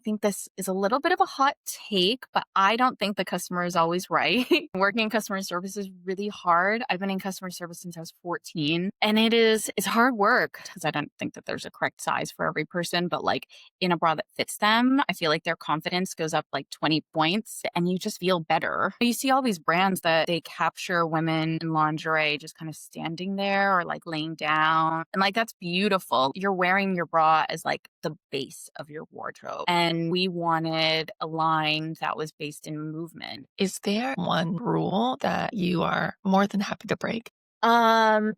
I think this is a little bit of a hot take, but I don't think the customer is always right. Working in customer service is really hard. I've been in customer service since I was 14, and it's hard work because I don't think that there's a correct size for every person, but like in a bra that fits them, I feel like their confidence goes up like 20 points and you just feel better. You see all these brands that they capture women in lingerie just kind of standing there or like laying down. And like that's beautiful. You're wearing your bra as like the base of your wardrobe. And we wanted a line that was based in movement. Is there one rule that you are more than happy to break? Um,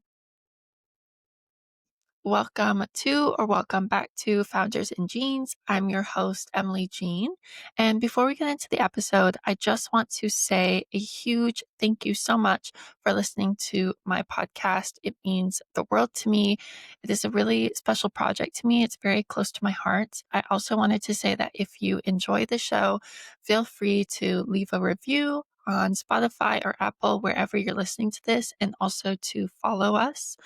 Welcome to or welcome back to Founders in Jeans. I'm your host, Emily Jean. And before we get into the episode, I just want to say a huge thank you so much for listening to my podcast. It means the world to me. It is a really special project to me. It's very close to my heart. I also wanted to say that if you enjoy the show, feel free to leave a review on Spotify or Apple, wherever you're listening to this, and also to follow us.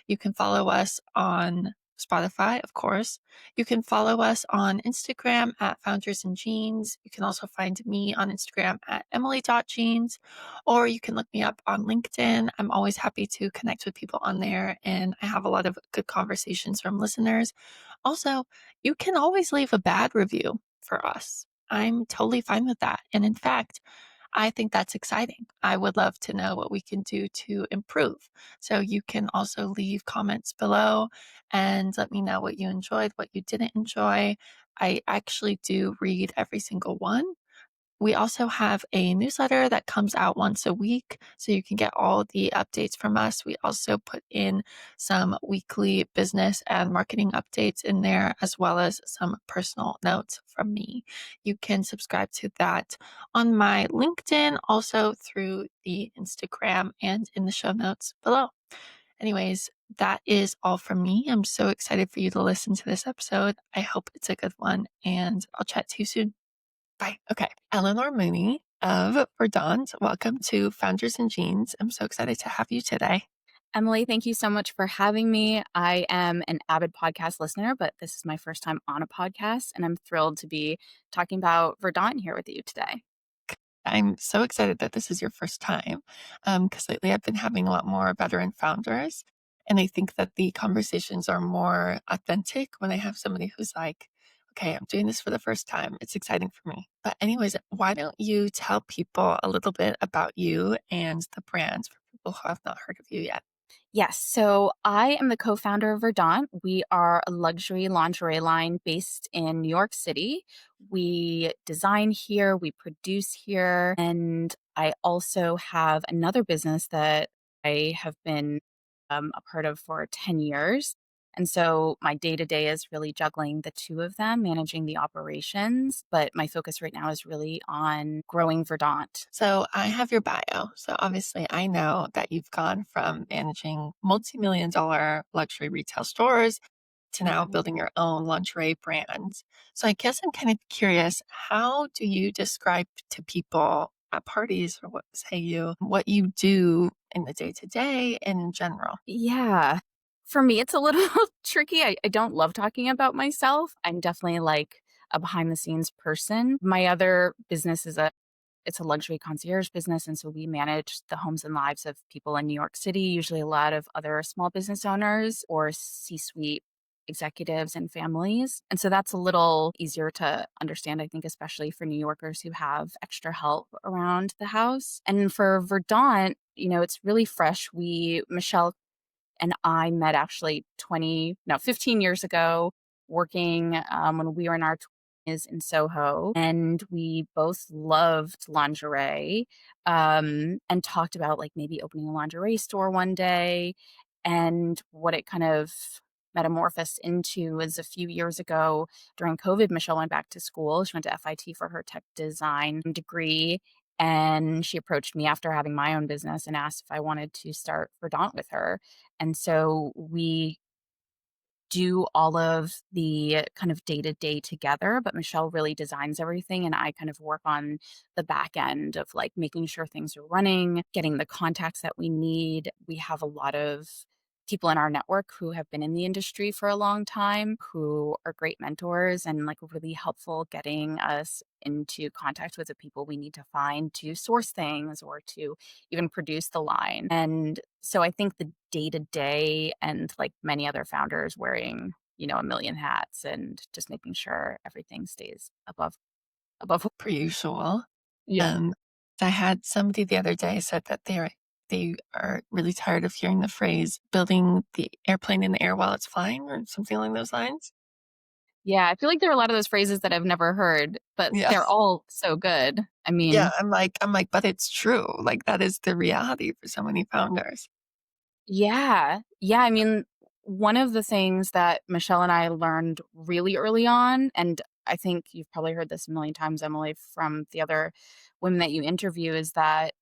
You can follow us on Spotify, of course. You can follow us on Instagram at Founders in Jeans. You can also find me on Instagram at emily.jeans, or you can look me up on LinkedIn. I'm always happy to connect with people on there, and I have a lot of good conversations from listeners. Also, you can always leave a bad review for us. I'm totally fine with that. And in fact, I think that's exciting. I would love to know what we can do to improve. So you can also leave comments below and let me know what you enjoyed, what you didn't enjoy. I actually do read every single one. We also have a newsletter that comes out once a week, so you can get all the updates from us. We also put in some weekly business and marketing updates in there, as well as some personal notes from me. You can subscribe to that on my LinkedIn, also through the Instagram and in the show notes below. Anyways, that is all from me. I'm so excited for you to listen to this episode. I hope it's a good one, and I'll chat to you soon. Bye. Okay. Eleanor Mooney of Verdant. Welcome to Founders in Jeans. I'm so excited to have you today. Emily, thank you so much for having me. I am an avid podcast listener, but this is my first time on a podcast, and I'm thrilled to be talking about Verdant here with you today. I'm so excited that this is your first time because lately I've been having a lot more veteran founders. And I think that the conversations are more authentic when I have somebody who's like, okay, I'm doing this for the first time. It's exciting for me. But, anyways, why don't you tell people a little bit about you and the brand for people who have not heard of you yet? Yes, so I am the co founder of Verdant. We are a luxury lingerie line based in New York City. We design here, we produce here, and I also have another business that I have been a part of for 10 years. And so my day to day is really juggling the two of them, managing the operations. But my focus right now is really on growing Verdant. So I have your bio. So obviously, I know that you've gone from managing multi-million dollar luxury retail stores to now building your own lingerie brand. So I guess I'm kind of curious, how do you describe to people at parties or what say you what you do in the day to day and in general? Yeah. For me, it's a little tricky. I don't love talking about myself. I'm definitely like a behind the scenes person. My other business is it's a luxury concierge business. And so we manage the homes and lives of people in New York City, usually a lot of other small business owners or C-suite executives and families. And so that's a little easier to understand, I think, especially for New Yorkers who have extra help around the house. And for Verdant, it's really fresh. Michelle and I met actually 15 years ago, working when we were in our 20s in Soho. And we both loved lingerie and talked about like maybe opening a lingerie store one day. And what it kind of metamorphosed into was a few years ago during COVID, Michelle went back to school. She went to FIT for her tech design degree. And she approached me after having my own business and asked if I wanted to start Verdant with her. And so we do all of the kind of day to day together, but Michelle really designs everything. And I kind of work on the back end of like making sure things are running, getting the contacts that we need. We have a lot of people in our network who have been in the industry for a long time, who are great mentors and like really helpful getting us into contact with the people we need to find to source things or to even produce the line. And so I think the day to day and like many other founders wearing, a million hats and just making sure everything stays above. Per usual. Yeah. Um, I had somebody the other day said that they are really tired of hearing the phrase "building the airplane in the air while it's flying" or something along those lines. Yeah, I feel like there are a lot of those phrases that I've never heard, but Yeah. they're all so good. I Yeah, mean, I'm like, "But it's true." Like, that is the reality for so many founders. yeah. Yeah, I mean, one of the things that Michelle and I learned really early on, and I think you've probably heard this a million times, Emily, from the other women that you interview, is that,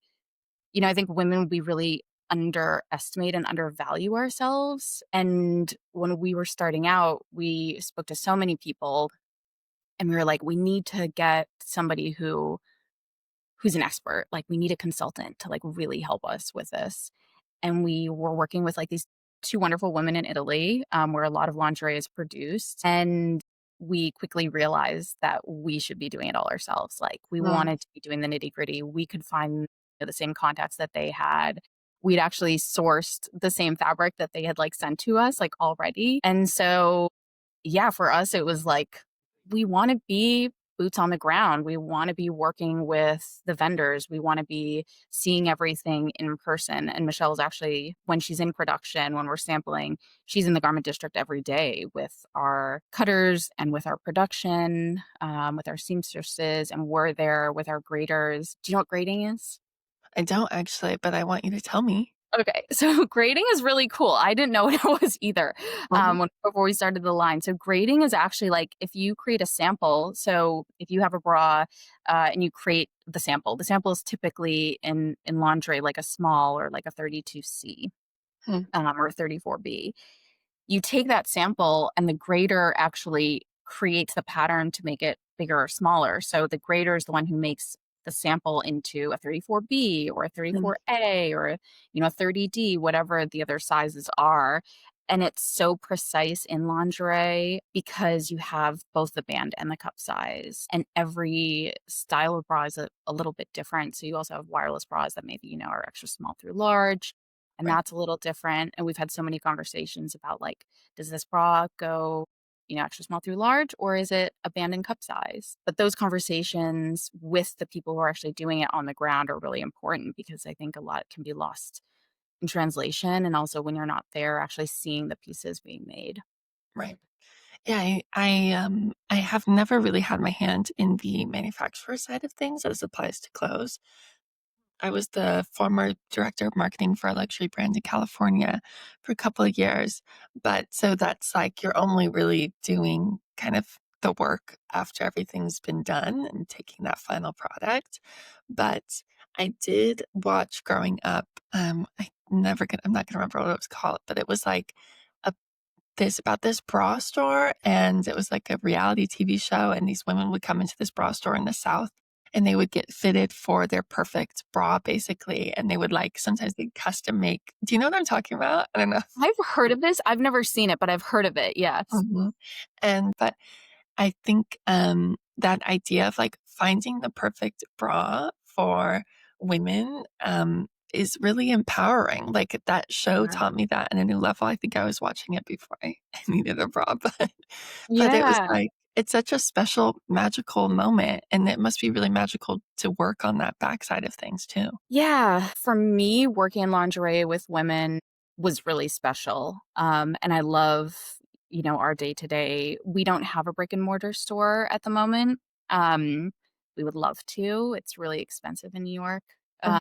I think women, we really underestimate and undervalue ourselves. And when we were starting out, we spoke to so many people and we were like, we need to get somebody who's an expert. Like, we need a consultant to, like, really help us with this. And we were working with, like, these 2 wonderful women in Italy, where a lot of lingerie is produced, and we quickly realized that we should be doing it all ourselves. Like, we Mm, wanted to be doing the nitty-gritty. We could find, the same contacts that they had. We'd actually sourced the same fabric that they had, like, sent to us, like, already. And so yeah, for us, it was like, we wanna be boots on the ground. We wanna be working with the vendors. We wanna be seeing everything in person. And Michelle's actually, when she's in production, when we're sampling, she's in the garment district every day with our cutters and with our production, with our seamstresses, and we're there with our graders. Do you know what grading is? I don't actually, but I want you to tell me. Okay, so grading is really cool. I didn't know what it was either, Mhm, before we started the line. So grading is actually like if you create a sample. So if you have a bra, and you create the sample is typically in lingerie like a small or like a 32C, hmm, or a 34B. You take that sample and the grader actually creates the pattern to make it bigger or smaller. So the grader is the one who makes the sample into a 34B or a mhm. 34A or, a 30D, whatever the other sizes are. And it's so precise in lingerie because you have both the band and the cup size. And every style of bra is a little bit different. So you also have wireless bras that maybe, are extra small through large, and Right. that's a little different. And we've had so many conversations about like, does this bra go, extra small through large, or is it a band and cup size? But those conversations with the people who are actually doing it on the ground are really important because I think a lot can be lost in translation. And also when you're not there actually seeing the pieces being made. Right. Yeah, I have never really had my hand in the manufacturer side of things as applies to clothes. I was the former director of marketing for a luxury brand in California for a couple of years. But so that's like you're only really doing kind of the work after everything's been done and taking that final product. But I did watch growing up. I'm not gonna remember what it was called, but it was like a this about this bra store, and it was like a reality TV show, and these women would come into this bra store in the South, and they would get fitted for their perfect bra, basically, and they would, like, sometimes they'd custom make. Do you know what I'm talking about? I don't know. I've heard of this. I've never seen it, but I've heard of it. Yes. Mhm. But I think, that idea of, like, finding the perfect bra for women, is really empowering. Like, that show Yeah. taught me that in a new level. I think I was watching it before I needed a bra, but it was Yeah. like it's such a special, magical moment, and it must be really magical to work on that backside of things too. Yeah, for me, working in lingerie with women was really special. And I love, our day to day. We don't have a brick and mortar store at the moment. Um, we would love to. It's really expensive in New York. Mm,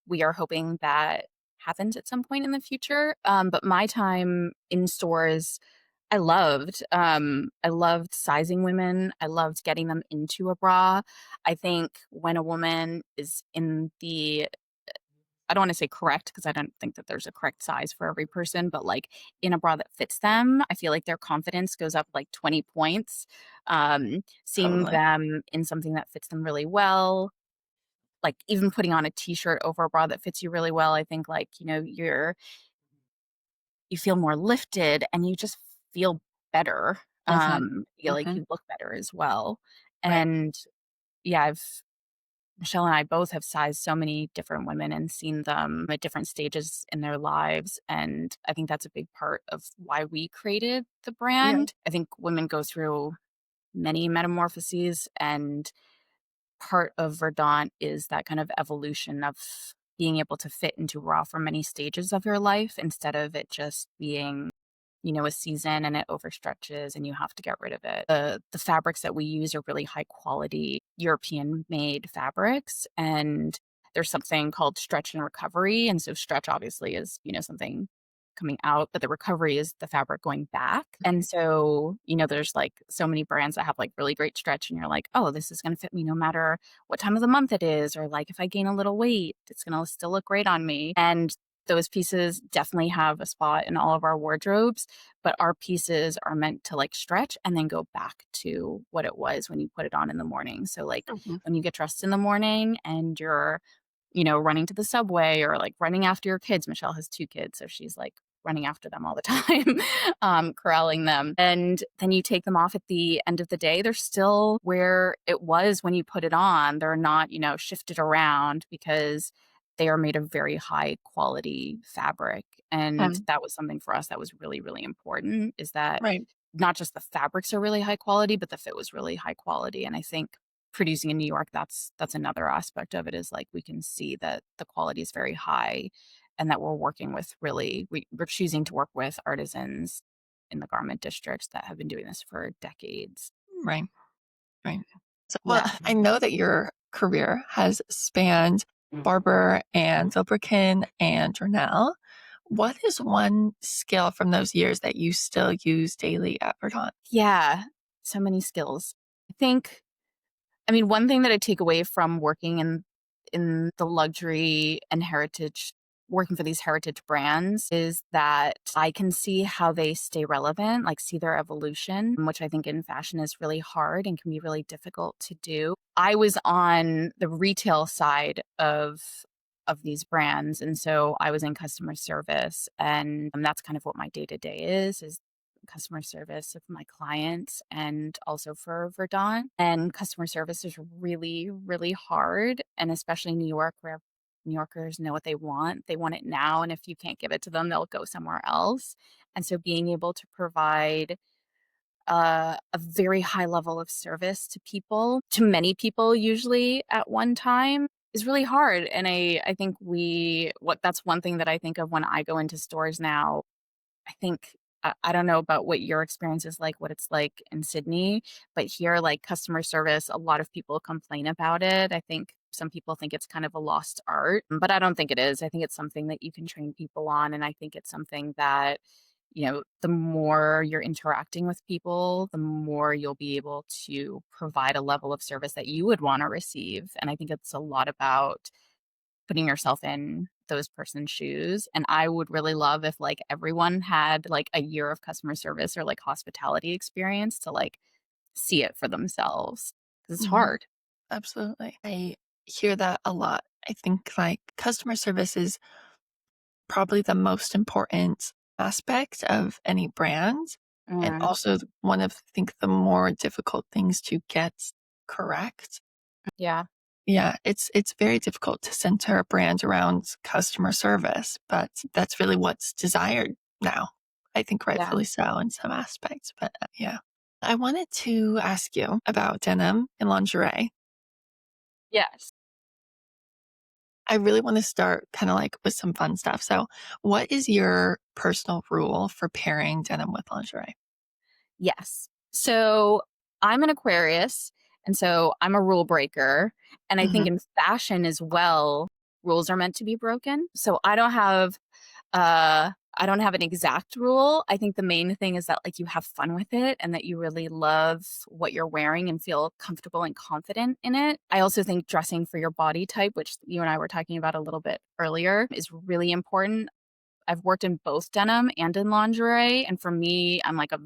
We are hoping that happens at some point in the future. But my time in stores, I loved. I loved sizing women. I loved getting them into a bra. I think when a woman is in the, I don't wanna say correct because I don't think that there's a correct size for every person, but, like, in a bra that fits them, I feel like their confidence goes up, like, 20 points. Seeing totally. them in something that fits them really well, like, even putting on a t-shirt over a bra that fits you really well, I think, like, you feel more lifted and you just feel better. Mhm. Feel like Mhm. you look better as well. Right. And yeah, I've Michelle and I both have sized so many different women and seen them at different stages in their lives. And I think that's a big part of why we created the Yeah. brand. I think women go through many metamorphoses, and part of Verdant is that kind of evolution of being able to fit into raw for many stages of your life instead of it just being, a season and it overstretches and you have to get rid of it. The fabrics that we use are really high quality European made fabrics, and there's something called stretch and recovery. And so stretch obviously is, something coming out, but the recovery is the fabric going back. And so, there's like so many brands that have like really great stretch and you're like, oh, this is going to fit me no matter what time of the month it is, or like if I gain a little weight, it's going to still look great on me. And those pieces definitely have a spot in all of our wardrobes, but our pieces are meant to like stretch and then go back to what it was when you put it on in the morning. So like Mhm. when you get dressed in the morning and you're, running to the subway or like running after your kids. Michelle has 2 kids, so she's like running after them all the time, corralling them. And then you take them off at the end of the day. They're still where it was when you put it on. They're not, shifted around because they are made of very high quality fabric. And Um, that was something for us that was really, really important, is that right. not just the fabrics are really high quality, but the fit was really high quality. And I think producing in New York, that's another aspect of it, is like we can see that the quality is very high and that we're working with we're choosing to work with artisans in the garment districts that have been doing this for decades. Right. Right. So, well, Yeah. I know that your career has spanned Barber and Vilbricken and Journal. What is one skill from those years that you still use daily at Verdant? Yeah. So many skills. One thing that I take away from working in the luxury and heritage working for these heritage brands is that I can see how they stay relevant, like see their evolution, which I think in fashion is really hard and can be really difficult to do. I was on the retail side of these brands, and so I was in customer service, and that's kind of what my day-to-day is customer service of my clients and also for Verdant. And customer service is really, really hard. And especially in New York, where New Yorkers know what they want. They want it now. And if you can't give it to them, they'll go somewhere else. And so being able to provide a very high level of service to people, to many people usually at one time, is really hard. And I think that's one thing that I think of when I go into stores now. I think I don't know about what your experience is like, what it's like in Sydney, but here, like customer service, a lot of people complain about it. I think some people think it's kind of a lost art, but I don't think it is. I think it's something that you can train people on. And I think it's something that, the more you're interacting with people, the more you'll be able to provide a level of service that you would want to receive. And I think it's a lot about putting yourself in those person's shoes. And I would really love if like everyone had like a year of customer service or like hospitality experience to like see it for themselves, because it's Mhm. hard. Absolutely. I hear that a lot. I think like customer service is probably the most important aspect of any brand, and Mm, also one of, I think, the more difficult things to get correct. yeah, Yeah, it's very difficult to center a brand around customer service, but that's really what's desired now. I think yeah. rightfully so in some aspects, but yeah. I wanted to ask you about denim and lingerie. Yes. I really want to start kind of like with some fun stuff. So, what is your personal rule for pairing denim with lingerie? Yes. So I'm an Aquarius, and so I'm a rule breaker. And I think Mhm. in fashion as well, rules are meant to be broken. So I don't have an exact rule. I think the main thing is that like you have fun with it and that you really love what you're wearing and feel comfortable and confident in it. I also think dressing for your body type, which you and I were talking about a little bit earlier, is really important. I've worked in both denim and in lingerie, and for me, I'm like a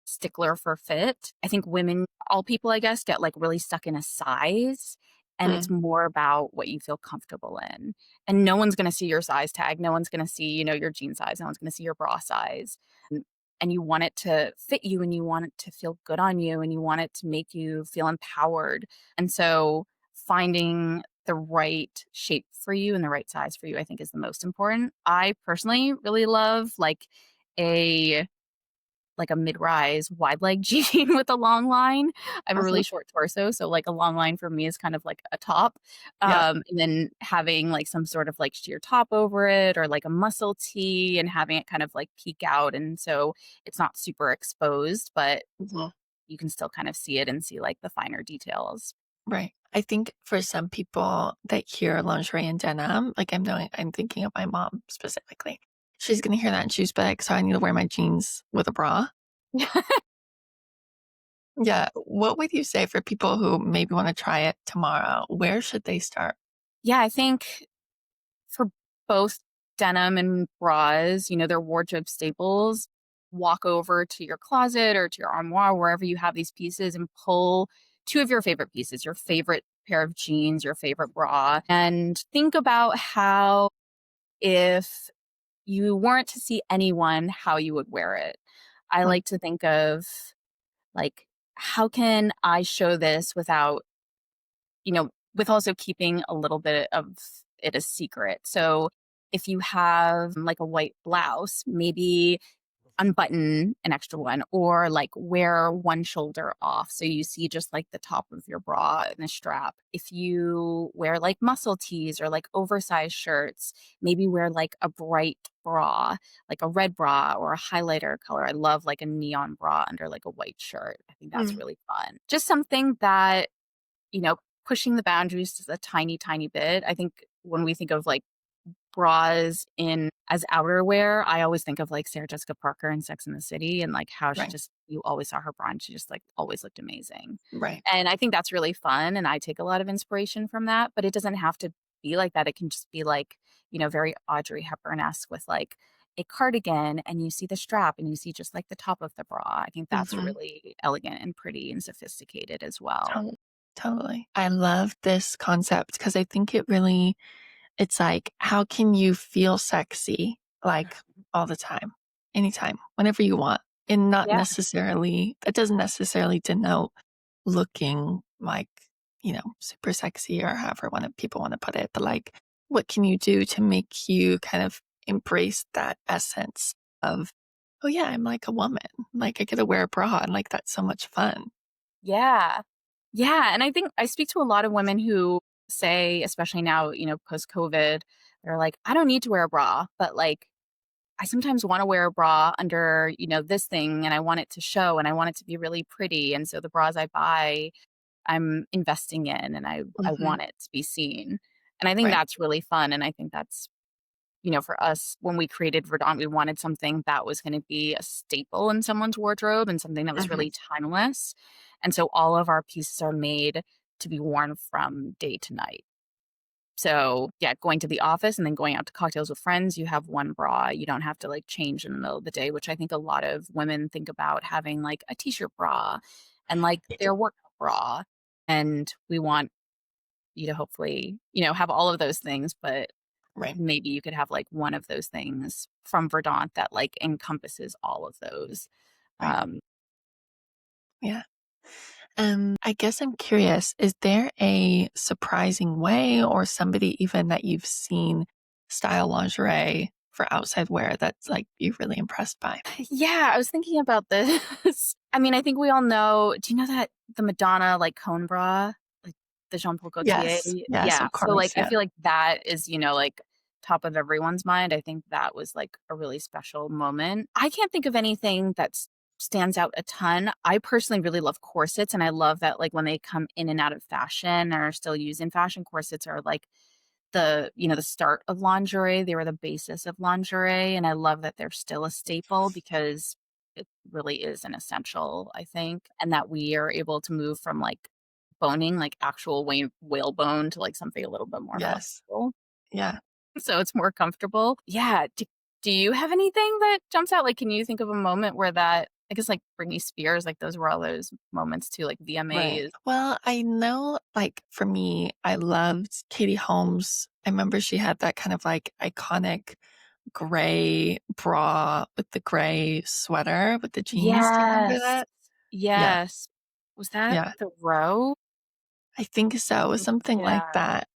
stickler for fit. I think women, all people, I guess, get like really stuck in a size. and it's Mm, more about what you feel comfortable in. And no one's gonna see your size tag, no one's gonna see, your jean size, no one's gonna see your bra size. And you want it to fit you, and you want it to feel good on you, and you want it to make you feel empowered. And so finding the right shape for you and the right size for you, I think, is the most important. I personally really love a a mid-rise wide leg jean with a long line. I have a mhm. really short torso, so, a long line for me is kind of like a top, Yep. and then having, some sort of, sheer top over it or, a muscle tee and having it kind of, peek out, and so it's not super exposed, but Mhm. you can still kind of see it and see, the finer details. Right. I think for some people that hear lingerie and denim, like I'm thinking of my mom specifically. She's gonna hear that and she's be like, "So I need to wear my jeans with a bra?" Yeah. What would you say for people who maybe wanna try it tomorrow? Where should they start? Yeah, I think for both denim and bras, they're wardrobe staples. Walk over to your closet or to your armoire, wherever you have these pieces, and pull two of your favorite pieces, your favorite pair of jeans, your favorite bra, and think about how, if you weren't to see anyone, how you would wear it. I Mm, like to think of, like, how can I show this without, with also keeping a little bit of it a secret. So if you have a white blouse, maybe unbutton an extra one, or wear one shoulder off so you see just the top of your bra and the strap. If you wear muscle tees or oversized shirts, maybe wear a bright bra, like a red bra or a highlighter color. I love a neon bra under a white shirt. I think that's mm, really fun. Just something that, you know, pushing the boundaries just a tiny, tiny bit. I think when we think of bras in as outerwear, I always think of Sarah Jessica Parker in Sex and the City, and how she right, just you always saw her bra and she just always looked amazing. right. And I think that's really fun, and I take a lot of inspiration from that, but it doesn't have to be like that. It can just be very Audrey Hepburn-esque with a cardigan, and you see the strap and you see just the top of the bra. I think that's Mhm. really elegant and pretty and sophisticated as well. Totally. I love this concept because I think it's like, how can you feel sexy, like, all the time, anytime, whenever you want, and not Yeah. necessarily that doesn't necessarily denote looking like, super sexy or however people wanna put it, but, like, what can you do to make you kind of embrace that essence of, "Oh, yeah, I'm like a woman, like, I get to wear a bra, and, like, that's so much fun." Yeah. Yeah, and I think I speak to a lot of women who say, especially now, post-COVID, they're like, "I don't need to wear a bra, but, I sometimes wanna wear a bra under, this thing, and I want it to show, and I want it to be really pretty, and so the bras I buy, I'm investing in, and I Mhm. want it to be seen." And I think Right. that's really fun, and I think that's for us, when we created Verdant, we wanted something that was gonna be a staple in someone's wardrobe and something that was Mhm. really timeless. And so all of our pieces are made to be worn from day to night. So, yeah, going to the office and then going out to cocktails with friends, you have one bra. You don't have to change in the middle of the day, which I think a lot of women think about having a t-shirt bra and their work bra. And we want you to hopefully, have all of those things, but Right. maybe you could have one of those things from Verdant that encompasses all of those. Right. Um, Yeah. I guess I'm curious, is there a surprising way or somebody even that you've seen style lingerie for outside wear that's, like, you're really impressed by? yeah, I was thinking about this. I mean, I think we all know. Do you know that the Madonna cone bra, like the Jean Paul Gaultier? Yes. Yes, Yeah. of So course, I yeah. feel like that is top of everyone's mind. I think that was a really special moment. I can't think of anything that stands out a ton. I personally really love corsets, and I love that when they come in and out of fashion or are still used in fashion, corsets are the start of lingerie. They were the basis of lingerie, and I love that they're still a staple because it really is an essential, I think, and that we are able to move from boning, actual whalebone, to something a little bit more Yes. flexible, Yeah. so it's more comfortable. Yeah. Do you have anything that jumps out? Can you think of a moment where that I guess, like, Britney Spears, like, those were all those moments too, like, Right. VMAs. Well, I know, like, for me, I loved Katie Holmes. I remember she had that kind of, like, iconic gray bra with the gray sweater with the jeans. Do you remember Yes. that? Yeah, Yes. Was that yeah. The Row? I think so. It was something like Yeah. that.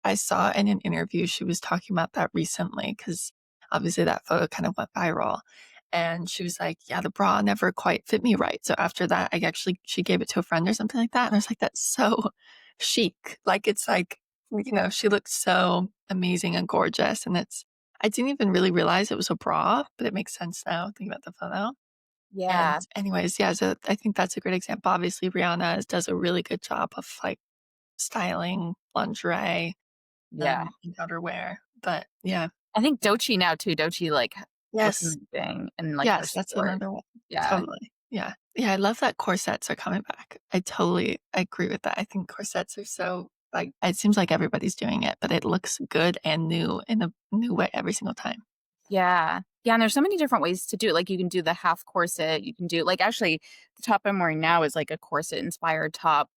I saw in an interview she was talking about that recently because obviously that photo kind of went viral. And she was like, "Yeah, the bra never quite fit me right." So after that, I actually she gave it to a friend or something like that. And I was like, "That's so chic." Like it's like, she looks so amazing and gorgeous. And I didn't even really realize it was a bra, but it makes sense now thinking about the photo. And Yeah. anyways, yeah, so I think that's a great example. Obviously, Rihanna does a really good job of like styling lingerie, Yeah. and outerwear, but yeah. I think Doechii now too. Doechii, like, looks Yes, amazing in, like, her yes, that's stores. another one. Yeah. Totally, yeah. Yeah, I love that corsets are coming back. I totally agree with that. I think corsets are so like, it seems like everybody's doing it, but it looks good and new in a new way every single time. Yeah. Yeah, and there's so many different ways to do it. Like, you can do the half corset, you can do like, actually, the top I'm wearing now is, like, a corset-inspired top.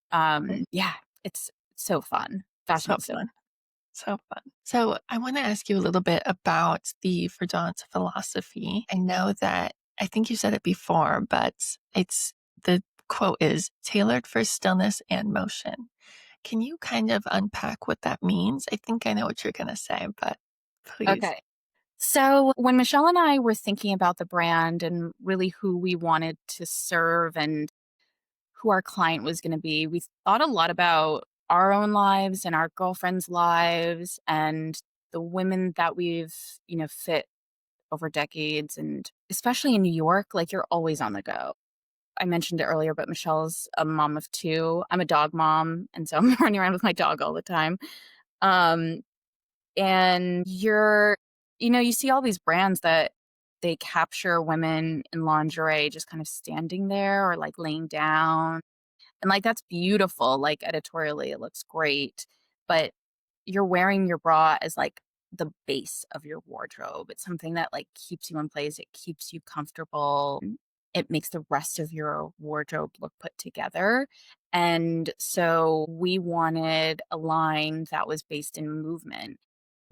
Right. Yeah, it's so fun. Fashion So is so fun. So fun. So I want to ask you a little bit about the Verdant philosophy. I know that I think you said it before, but it's the quote is tailored for stillness and motion. Can you kind of unpack what that means? I think I know what you're going to say, but please. okay. So, when Michelle and I were thinking about the brand and really who we wanted to serve and who our client was gonna be, we thought a lot about our own lives and our girlfriends' lives and the women that we've, fit over decades, and especially in New York, like, you're always on the go. I mentioned it earlier, but Michelle's a mom of 2. I'm a dog mom, and so I'm running around with my dog all the time. Um, and you see all these brands that they capture women in lingerie just kind of standing there or, like, laying down, and, like, that's beautiful, like, editorially, it looks great, but you're wearing your bra as, like, the base of your wardrobe. It's something that, like, keeps you in place, it keeps you comfortable, it makes the rest of your wardrobe look put together, and so we wanted a line that was based in movement.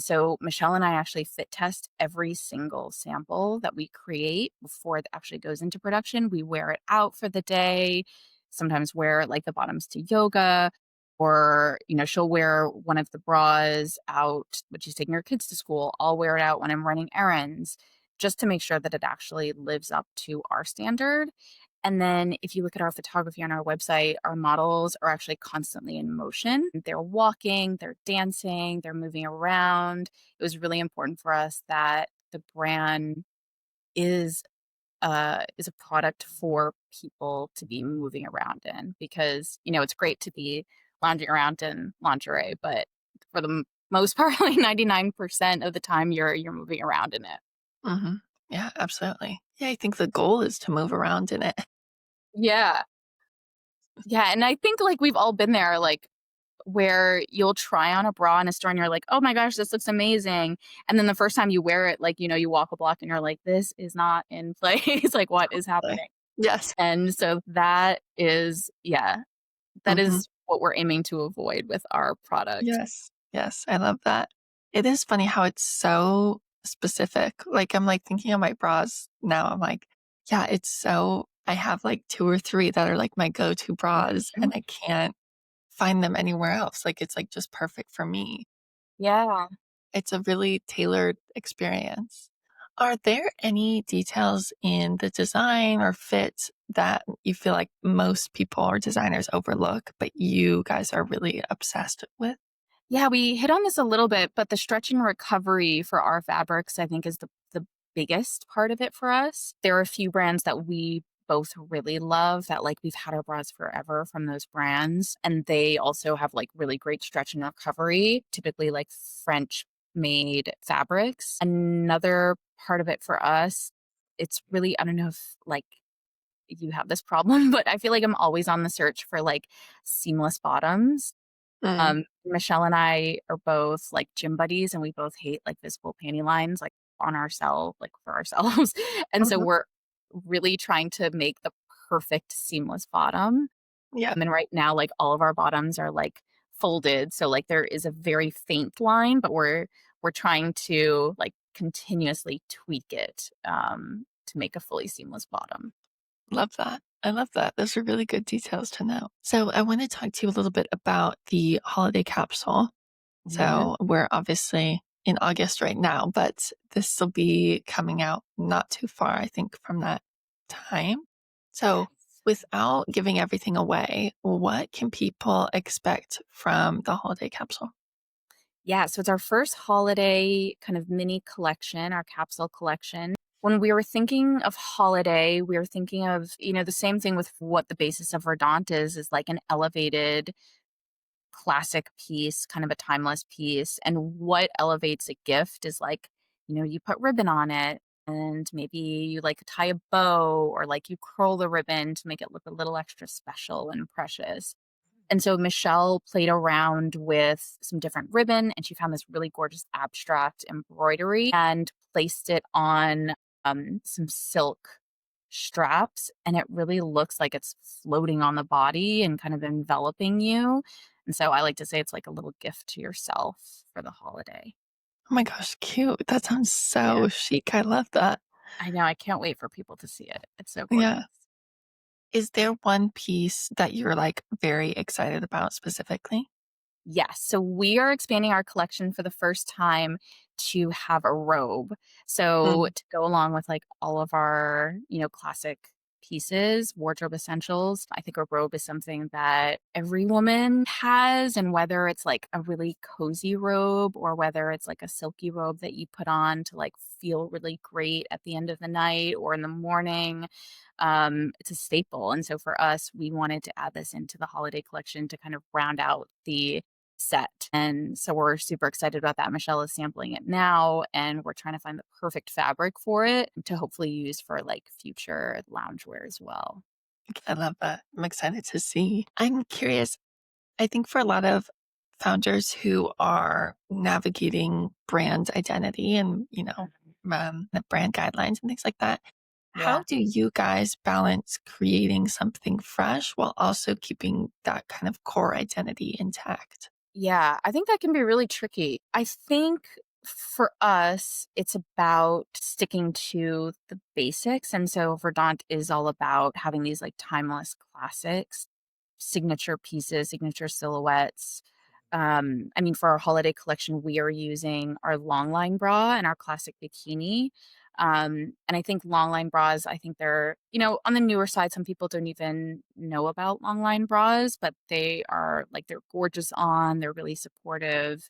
So Michelle and I actually fit test every single sample that we create before it actually goes into production. We wear it out for the day, sometimes wear like the bottoms to yoga, or she'll wear one of the bras out when she's taking her kids to school. I'll wear it out when I'm running errands, just to make sure that it actually lives up to our standard. And then if you look at our photography on our website, our models are actually constantly in motion. They're walking, they're dancing, they're moving around. It was really important for us that the brand is is a product for people to be moving around in, because it's great to be lounging around in lingerie, but for the most part, like 99% of the time, you're moving around in it. Hmm. Yeah, absolutely. Yeah, I think the goal is to move around in it. Yeah. Yeah, and I think, like, we've all been there, like, where you'll try on a bra in a store and you're like, "Oh my gosh, this looks amazing." And then the first time you wear it, like, you walk a block and you're like, "This is not in place. Like, what is Like, happening?" yes. And so that is, yeah, that Hmm. is what we're aiming to avoid with our product. Yes. Yes, I love that. It is funny how it's so specific. Like, I'm, like, thinking of my bras now, I'm like, yeah, it's so I have, like, 2 or 3 that are, like, my go-to bras, and Mhm. I can't find them anywhere else. Like, it's, like, just perfect for me. Yeah. It's a really tailored experience. Are there any details in the design or fit that you feel like most people or designers overlook, but you guys are really obsessed with? Yeah, we hit on this a little bit, but the stretch and recovery for our fabrics, I think, is the biggest part of it for us. There are a few brands that we both really love that, like, we've had our bras forever from those brands, and they also have, like, really great stretch and recovery, typically like French made fabrics. Another part of it for us, it's really, I don't know if, like, you have this problem, but I feel like I'm always on the search for, like, seamless bottoms. Mm, Michelle and I are both, like, gym buddies, and we both hate, like, visible panty lines, like, on ourselves, like, for ourselves, and so mhm. really trying to make the perfect seamless bottom. Yeah. And right now, like, all of our bottoms are, like, folded, so, like, there is a very faint line, but we're trying to, like, continuously tweak it, to make a fully seamless bottom. Love that. I love that. Those are really good details to know. So I want to talk to you a little bit about the holiday capsule. Yeah. So we're obviously in August right now, but this will be coming out not too far, I think, from that time. So Yes. without giving everything away, what can people expect from the holiday capsule? Yeah, so it's our first holiday kind of mini collection, our capsule collection. When we were thinking of holiday, we were thinking of, the same thing with what the basis of Verdant is like an elevated classic piece, kind of a timeless piece. And what elevates a gift is like, you put ribbon on it and maybe you like tie a bow or like you curl the ribbon to make it look a little extra special and precious. And so Michelle played around with some different ribbon and she found this really gorgeous abstract embroidery and placed it on some silk straps. And it really looks like it's floating on the body and kind of enveloping you. And so I like to say it's like a little gift to yourself for the holiday. Oh my gosh, cute. That sounds Yeah. so chic. I love that. I know. I can't wait for people to see it. It's so Yeah. gorgeous. Is there one piece that you're like very excited about specifically? Yes. So we are expanding our collection for the first time to have a robe. So Mm, to go along with like all of our, classic pieces, wardrobe essentials, I think a robe is something that every woman has. And whether it's like a really cozy robe or whether it's like a silky robe that you put on to like feel really great at the end of the night or in the morning, it's a staple. And so for us, we wanted to add this into the holiday collection to kind of round out the set. And so we're super excited about that. Michelle is sampling it now, and we're trying to find the perfect fabric for it to hopefully use for like future loungewear as well. I love that. I'm excited to see. I'm curious. I think for a lot of founders who are navigating brand identity and, Mhm. the brand guidelines and things like that, how Yeah. do you guys balance creating something fresh while also keeping that kind of core identity intact? Yeah, I think that can be really tricky. I think for us, it's about sticking to the basics. And so Verdant is all about having these like timeless classics, signature pieces, signature silhouettes. I mean, for our holiday collection, we are using our long line bra and our classic bikini. And I think long line bras, I think they're, on the newer side, some people don't even know about long line bras, but they are like, they're gorgeous on, they're really supportive.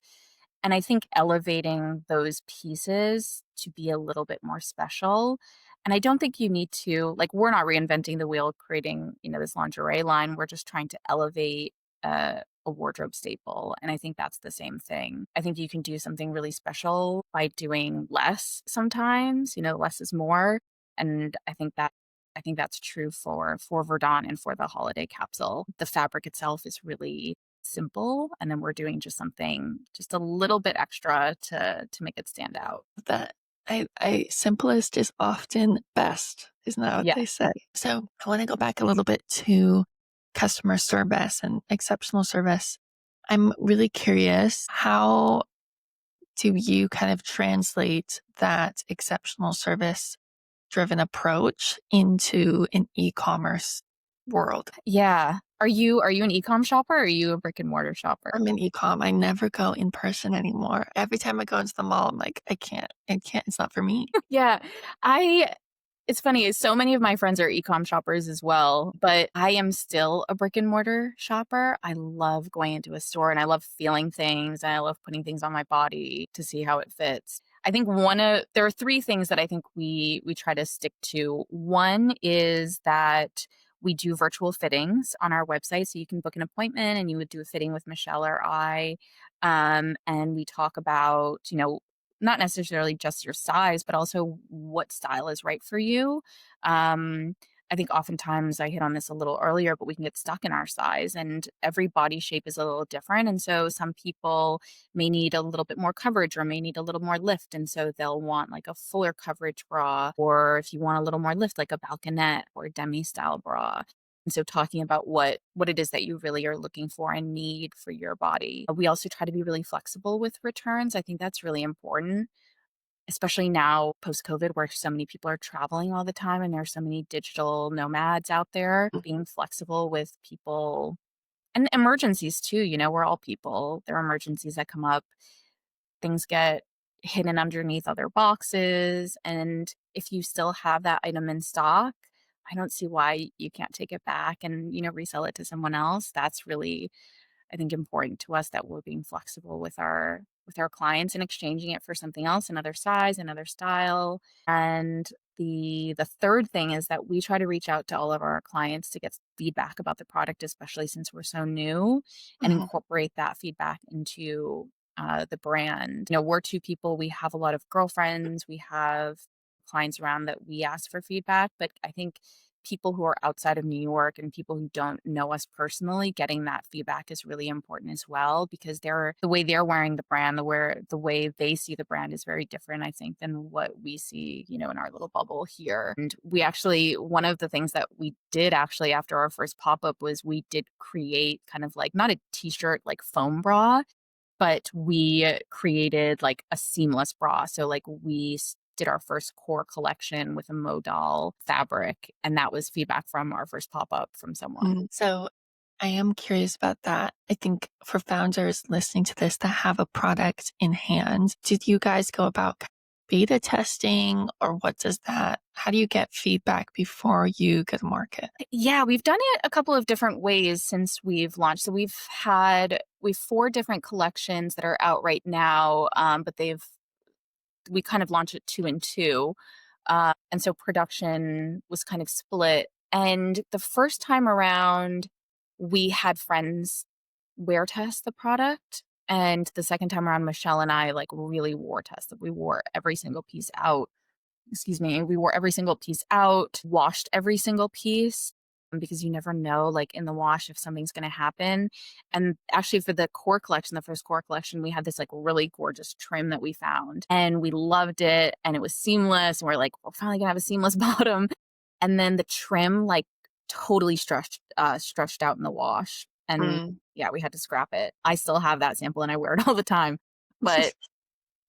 And I think elevating those pieces to be a little bit more special. And I don't think you need to, like, we're not reinventing the wheel, creating, this lingerie line. We're just trying to elevate a wardrobe staple. And I think that's the same thing. I think you can do something really special by doing less sometimes, less is more. And I think that's true for Verdant and for the holiday capsule. The fabric itself is really simple, and then we're doing just something just a little bit extra to make it stand out. That I simplest is often best. Isn't that what Yeah. they say? So I want to go back a little bit to customer service and exceptional service. I'm really curious, how do you kind of translate that exceptional service driven approach into an e-commerce world? Yeah. Are you an e-com shopper or are you a brick and mortar shopper? I'm in e-com. I never go in person anymore. Every time I go into the mall, I'm like, I can't, it's not for me. Yeah. I It's funny, so many of my friends are e-com shoppers as well, but I am still a brick and mortar shopper. I love going into a store and I love feeling things and I love putting things on my body to see how it fits. I think there are three things that I think we try to stick to. One is that we do virtual fittings on our website. So you can book an appointment and you would do a fitting with Michelle or I. And we talk about, not necessarily just your size, but also what style is right for you. Um, I think oftentimes I hit on this a little earlier, but we can get stuck in our size and every body shape is a little different. And so some people may need a little bit more coverage or may need a little more lift. And so they'll want like a fuller coverage bra, or if you want a little more lift, like a balconette or demi style bra. And so talking about what it is that you really are looking for and need for your body. We also try to be really flexible with returns. I think that's really important, especially now post COVID where so many people are traveling all the time and there's so many digital nomads out there. Being flexible with people and emergencies too, we're all people. There are emergencies that come up. Things get hidden underneath other boxes, and if you still have that item in stock, I don't see why you can't take it back and, resell it to someone else. That's really, I think, important to us, that we're being flexible with our clients and exchanging it for something else, another size, another style. And the third thing is that we try to reach out to all of our clients to get feedback about the product, especially since we're so new, and Mhm. incorporate that feedback into the brand. We're two people. We have a lot of girlfriends. We have clients around that we ask for feedback, but I think people who are outside of New York and people who don't know us personally, getting that feedback is really important as well, because the way they're wearing the brand, the way they see the brand is very different, I think, than what we see, in our little bubble here. And we actually, one of the things that we did actually after our first pop-up was we did create kind of like not a t-shirt like foam bra, but we created like a seamless bra. So like did our first core collection with a modal fabric, and that was feedback from our first pop-up from someone. So I am curious about that. I think for founders listening to this that have a product in hand, did you guys go about beta testing or how do you get feedback before you go to market? Yeah, we've done it a couple of different ways since we've launched. So we've 4 different collections that are out right now, but we kind of launched it 2 and 2. And so production was kind of split. And the first time around, we had friends wear test the product. And the second time around, Michelle and I like really wore tested. We wore every single piece out. Excuse me. We wore every single piece out, washed every single piece, because you never know, like in the wash, if something's going to happen. And actually, for the core collection, the first core collection, we had this like really gorgeous trim that we found and we loved it. And it was seamless. And we're like, we're finally going to have a seamless bottom. And then the trim, like, totally stretched out in the wash. And Mm. yeah, we had to scrap it. I still have that sample and I wear it all the time. But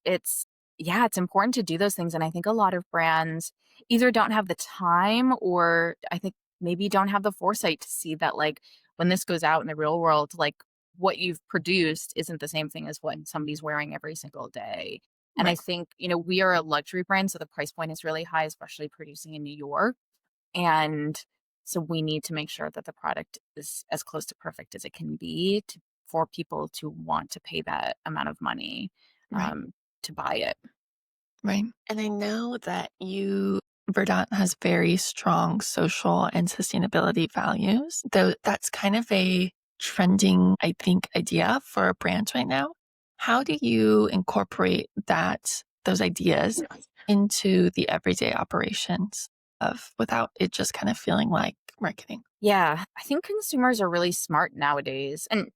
it's yeah, it's important to do those things, and I think a lot of brands either don't have the time, or I think maybe don't have the foresight to see that, like, when this goes out in the real world, like, what you've produced isn't the same thing as what somebody's wearing every single day. And I Right, think, we are a luxury brand, so the price point is really high, especially producing in New York, and so we need to make sure that the product is as close to perfect as it can be for people to want to pay that amount of money, right. um, to buy it. Right. And I know that Verdant has very strong social and sustainability values, though that's kind of a trending, I think, idea for brands right now. How do you incorporate those ideas into the everyday operations without it just kind of feeling like marketing? Yeah, I think consumers are really smart nowadays and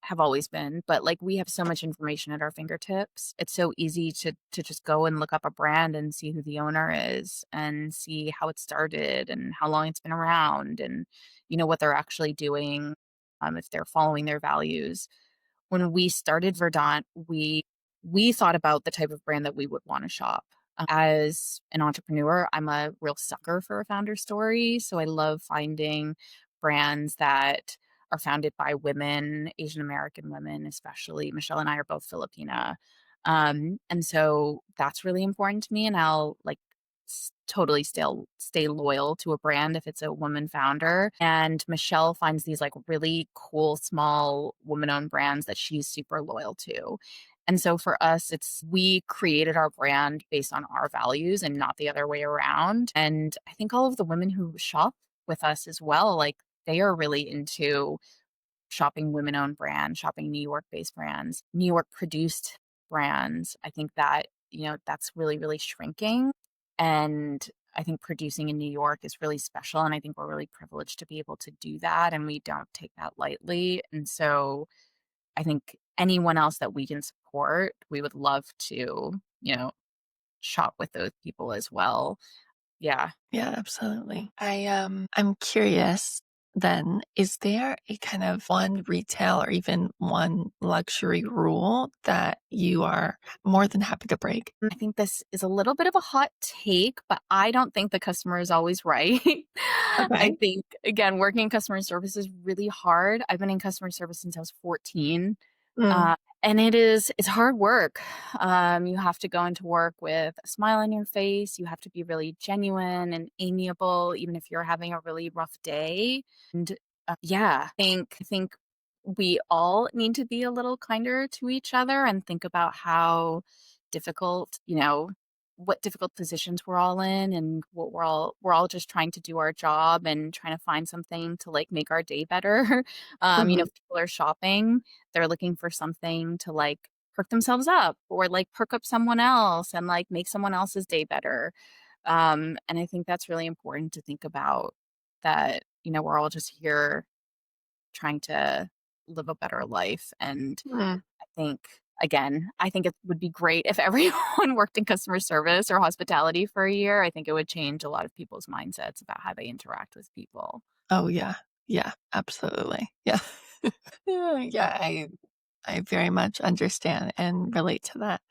have always been, but, like, we have so much information at our fingertips. It's so easy to just go and look up a brand and see who the owner is and see how it started and how long it's been around and, what they're actually doing, if they're following their values. When we started Verdant, we thought about the type of brand that we would wanna shop. As an entrepreneur, I'm a real sucker for a founder story, so I love finding brands that are founded by women, Asian American women, especially. Michelle and I are both Filipina. And so that's really important to me, and I'll, like, totally still stay loyal to a brand if it's a woman founder. And Michelle finds these like really cool small woman-owned brands that she's super loyal to. And so for us, we created our brand based on our values and not the other way around. And I think all of the women who shop with us as well, like, they are really into shopping women-owned brands, shopping New York-based brands, New York-produced brands. I think that, that's really, really shrinking. And I think producing in New York is really special, and I think we're really privileged to be able to do that, and we don't take that lightly, and so I think anyone else that we can support, we would love to, shop with those people as well. Yeah. Yeah, absolutely. I'm curious then, is there a kind of one retail or even one luxury rule that you are more than happy to break? I think this is a little bit of a hot take, but I don't think the customer is always right. I Okay. think, again, working in customer service is really hard. I've been in customer service since I was 14. Mm, And it's hard work. You have to go into work with a smile on your face. You have to be really genuine and amiable, even if you're having a really rough day. And yeah, I think we all need to be a little kinder to each other and think about how difficult, what difficult positions we're all in, and what we're all just trying to do our job and trying to find something to like make our day better. mhm, If people are shopping, they're looking for something to like perk themselves up or like perk up someone else and like make someone else's day better. And I think that's really important to think about, that, we're all just here trying to live a better life. And mm. I think it would be great if everyone worked in customer service or hospitality for a year. I think it would change a lot of people's mindsets about how they interact with people. Oh, yeah. Yeah, absolutely. Yeah. Yeah, I very much understand and relate to that.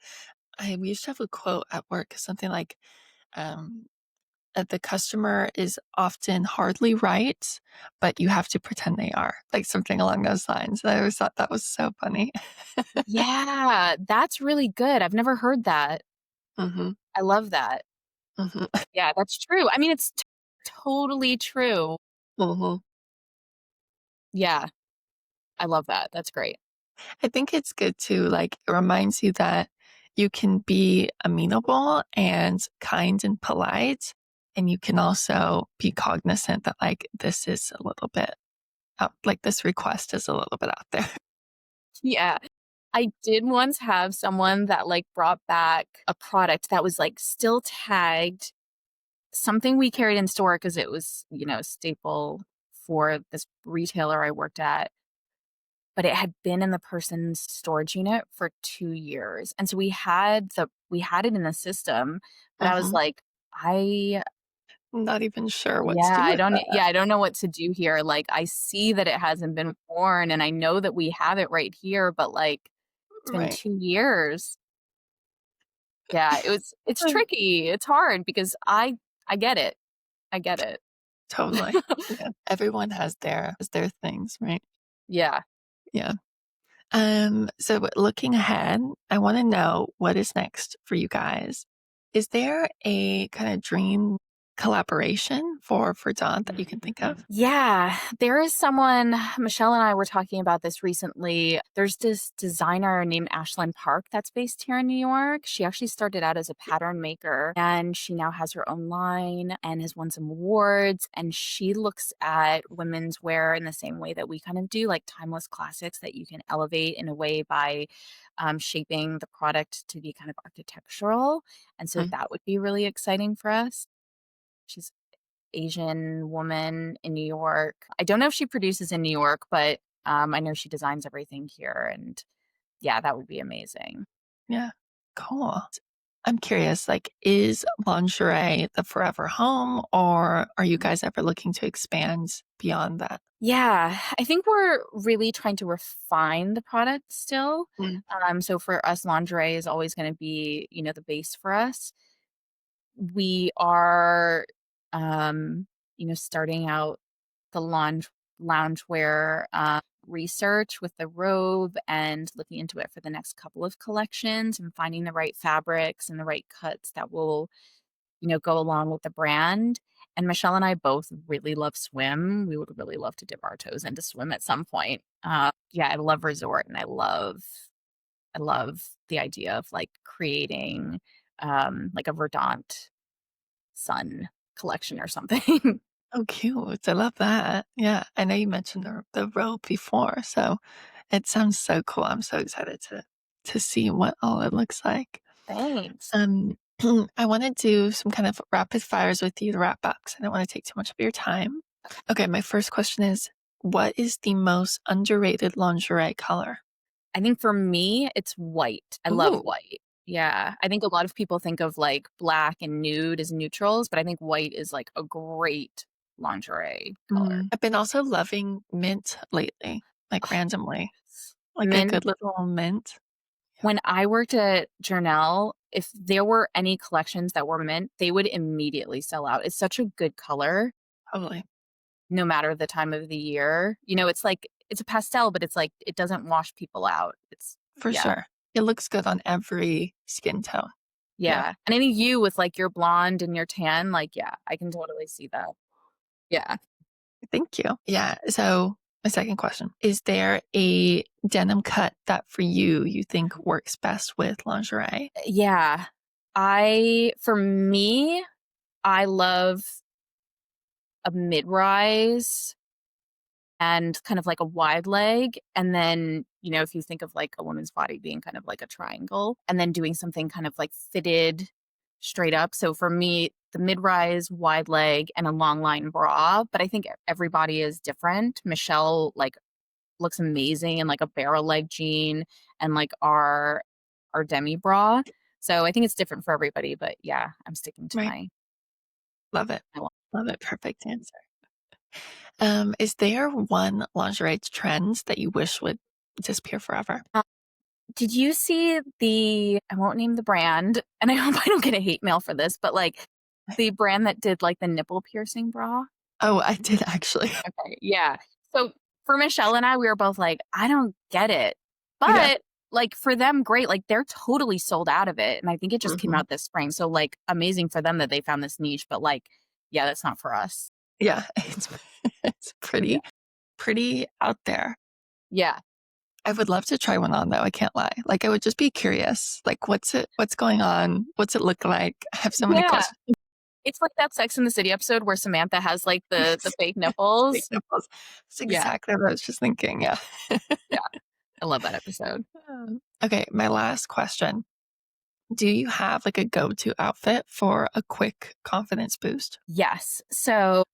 We used to have a quote at work, something like, um, the customer is often hardly right, but you have to pretend they are, like something along those lines. I always thought that was so funny. Yeah, that's really good. I've never heard that. Mhm, I love that. mhm, Yeah, that's true. I mean, it's totally true. mhm. Yeah, I love that. That's great. I think it's good too, like, it reminds you that you can be amenable and kind and polite, and you can also be cognizant that, like, this is a little bit out like, this request is a little bit out there. Yeah. I did once have someone that like brought back a product that was like still tagged, something we carried in store because it was, staple for this retailer I worked at, but it had been in the person's storage unit for 2 years. And so we had it in the system, but I was Mhm. like, I I'm not even sure what to yeah, do with that. I don't know what to do here. Like, I see that it hasn't been worn, and I know that we have it right here, but, like, it's been Right. 2 years. Yeah, it's tricky. It's hard because I get it. I get it. Totally. Yeah. Everyone has their things, right? Yeah. Yeah. So looking ahead, I want to know what is next for you guys. Is there a kind of dream collaboration for Verdant that you can think of? Yeah, there is someone, Michelle and I were talking about this recently. There's this designer named Ashlyn Park that's based here in New York. She actually started out as a pattern maker, and she now has her own line and has won some awards. And she looks at women's wear in the same way that we kind of do, like timeless classics that you can elevate in a way by shaping the product to be kind of architectural. And so Mm, that would be really exciting for us. She's Asian woman in New York. I don't know if she produces in New York, but, I know she designs everything here, and yeah, that would be amazing. yeah. Cool. I'm curious, like, is lingerie the forever home, or are you guys ever looking to expand beyond that? Yeah, I think we're really trying to refine the product still. Mm, So for us, lingerie is always gonna be, the base for us. We are, um, starting out the loungewear, research with the robe and looking into it for the next couple of collections and finding the right fabrics and the right cuts that will, go along with the brand. And Michelle and I both really love swim. We would really love to dip our toes into swim at some point. Yeah, I love resort, and I love the idea of like creating like a Verdant sun collection or something. oh, cute. I love that. Yeah. I know you mentioned the robe before, so it sounds so cool. I'm so excited to see what all it looks like. Thanks. I want to do some kind of rapid fires with you to wrap up because I don't want to take too much of your time. Okay, my first question is, what is the most underrated lingerie color? I think for me, it's white. I love Ooh. white. Yeah. I think a lot of people think of like black and nude as neutrals, but I think white is like a great lingerie color. I've been also loving mint lately, like randomly, like a Mint. good little mint. Yeah, When I worked at Journal, if there were any collections that were mint, they would immediately sell out. It's such a good color, totally. no matter the time of the year. It's like it's a pastel, but it's like it doesn't wash people out. It's For yeah. sure. It looks good on every skin tone. Yeah. Yeah. And I think you with like your blonde and your tan, like, yeah, I can totally see that. Yeah. Thank you. Yeah. So, my second question, is there a denim cut that for you think works best with lingerie? Yeah. For me, I love a mid-rise and kind of like a wide leg. And then, if you think of like a woman's body being kind of like a triangle, and then doing something kind of like fitted straight up. So for me, the mid rise, wide leg, and a long line bra. But I think everybody is different. Michelle like looks amazing in like a barrel leg jean and like our demi bra. So I think it's different for everybody. But yeah, I'm sticking to Right. my. Love it. my one. Love it. Perfect answer. Is there one lingerie trend that you wish would disappear forever? Did you see I won't name the brand, and I hope I don't get a hate mail for this, but, like, the brand that did, like, the nipple piercing bra? Oh, I did actually. Okay, yeah. So, for Michelle and I, we were both like, "I don't get it." Yeah. But, like, for them, great, like, they're totally sold out of it, and I think it just came Mhm. out this spring, so, like, amazing for them that they found this niche, but, like, yeah, that's not for us. Yeah. It's Yeah. pretty out there. Yeah. I would love to try one on though, I can't lie. Like, I would just be curious, like, what's going on? What's it look like? I have so many Yeah. questions. It's like that Sex and the City episode where Samantha has, like, the Yes. fake Fake nipples. nipples. That's Yeah, exactly what I was just thinking, yeah. yeah. I love that episode. Okay, my last question. Do you have, like, a go-to outfit for a quick confidence boost? Yes. So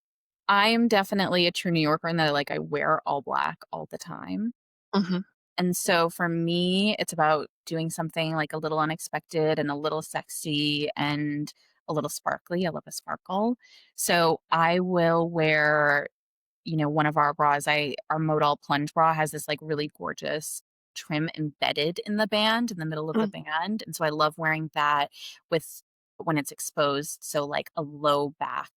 I am definitely a true New Yorker in that like I wear all black all the time. Mhm. And so for me, it's about doing something like a little unexpected and a little sexy and a little sparkly. I love a sparkle. So I will wear one of our bras, our modal plunge bra has this like really gorgeous trim embedded in the band in the middle of the Mm, band. And so I love wearing that with when it's exposed. So like a low back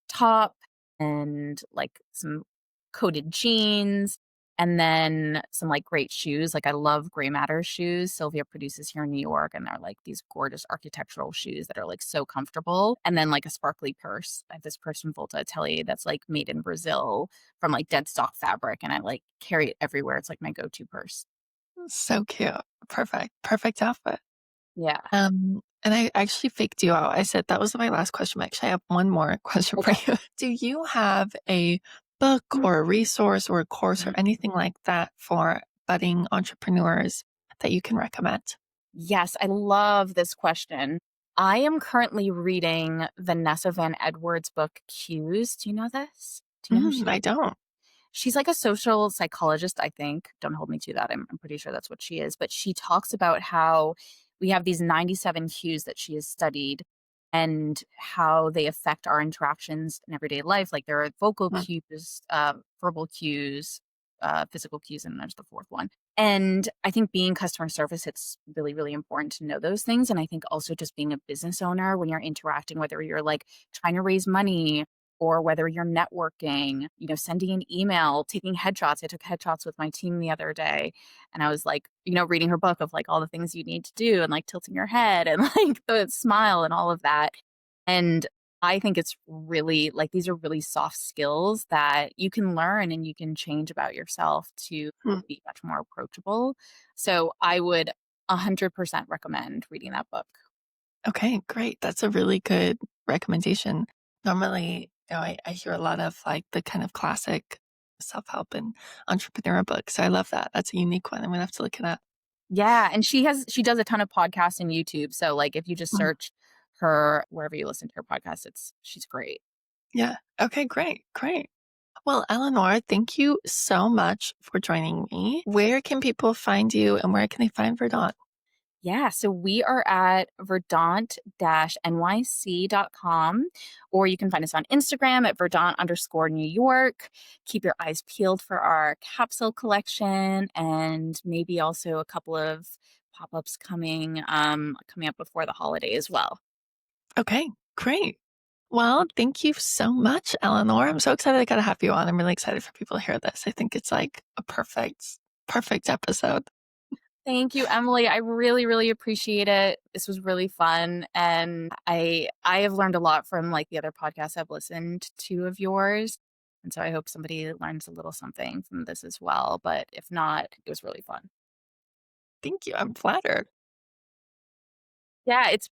top and like some coated jeans and then some like great shoes. Like I love Grey Matter shoes. Sylvia produces here in New York and they're like these gorgeous architectural shoes that are like so comfortable. And then like a sparkly purse. I have this purse from Volta Atelier that's like made in Brazil from like dead stock fabric and I like carry it everywhere. It's like my go-to purse. so cute. Perfect. Perfect outfit. Yeah. And I actually faked you out. I said that was my last question. Actually, I have one more question for Okay. you. Do you have a book or a resource or a course or Mhm. anything like that for budding entrepreneurs that you can recommend? Yes, I love this question. I am currently reading Vanessa Van Edwards' book Cues. Do you know this? Do you know who she I is? don't. She's like a social psychologist, I think. Don't hold me to that. I'm pretty sure that's what she is. But she talks about how we have these 97 cues that she has studied and how they affect our interactions in everyday life. Like there are vocal Mm, cues, verbal cues, physical cues, and there's the fourth one. And I think being customer service, it's really, really important to know those things. And I think also just being a business owner when you're interacting, whether you're like trying to raise money or whether you're networking, sending an email, taking headshots. I took headshots with my team the other day and I was like, reading her book of like all the things you need to do and like tilting your head and like the smile and all of that. And I think it's really like these are really soft skills that you can learn and you can change about yourself to mm. be much more approachable. So I would 100% recommend reading that book. Okay, great. That's a really good recommendation. Normally, I hear a lot of like the kind of classic self-help and entrepreneur books. So I love that. That's a unique one. I'm gonna have to look it up. Yeah, and she does a ton of podcasts and YouTube, so, like, if you just Mm, search her wherever you listen to her podcast. She's great. Yeah. Okay, great. Great. Well, Eleanor, thank you so much for joining me. Where can people find you and where can they find Verdant? Yeah, so we are at verdant-nyc.com, or you can find us on Instagram at verdant_New York. Keep your eyes peeled for our capsule collection and maybe also a couple of pop-ups coming up before the holiday as well. Okay, great. Well, thank you so much, Eleanor. I'm so excited I got to have you on. I'm really excited for people to hear this. I think it's like a perfect episode. Thank you, Emily. I really, really appreciate it. This was really fun, and I have learned a lot from like the other podcasts I've listened to of yours, and so I hope somebody learns a little something from this as well. But if not, it was really fun. Thank you. I'm flattered. Yeah, it's